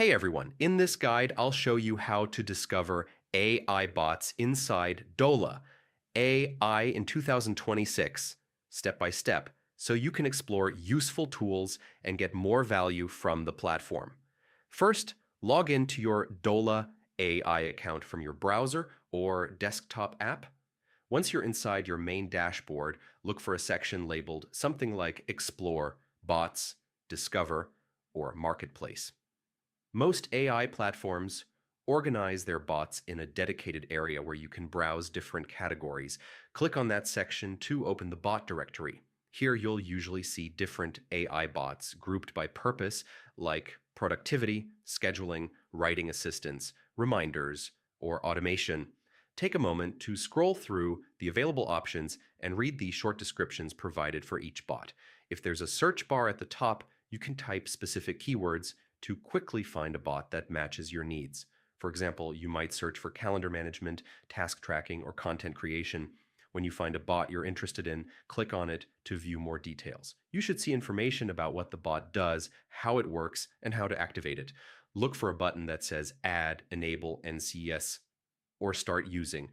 Hey everyone, in this guide I'll show you how to discover AI bots inside Dola AI in 2026, step by step, so you can explore useful tools and get more value from the platform. First, log into your Dola AI account from your browser or desktop app. Once you're inside your main dashboard, look for a section labeled something like Explore, Bots, Discover, or Marketplace. Most AI platforms organize their bots in a dedicated area where you can browse different categories. Click on that section to open the bot directory. Here you'll usually see different AI bots grouped by purpose like productivity, scheduling, writing assistance, reminders, or automation. Take a moment to scroll through the available options and read the short descriptions provided for each bot. If there's a search bar at the top, you can type specific keywords to quickly find a bot that matches your needs. For example, you might search for calendar management, task tracking, or content creation. When you find a bot you're interested in, click on it to view more details. You should see information about what the bot does, how it works, and how to activate it. Look for a button that says Add, Enable, NCS, or Start Using.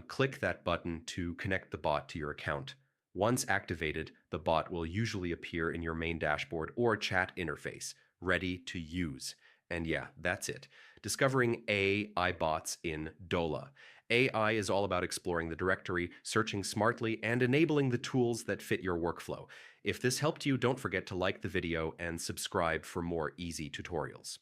Click that button to connect the bot to your account. Once activated, the bot will usually appear in your main dashboard or chat interface, ready to use. And yeah, that's it. Discovering AI bots in Dola. AI is all about exploring the directory, searching smartly, and enabling the tools that fit your workflow. If this helped you, don't forget to like the video and subscribe for more easy tutorials.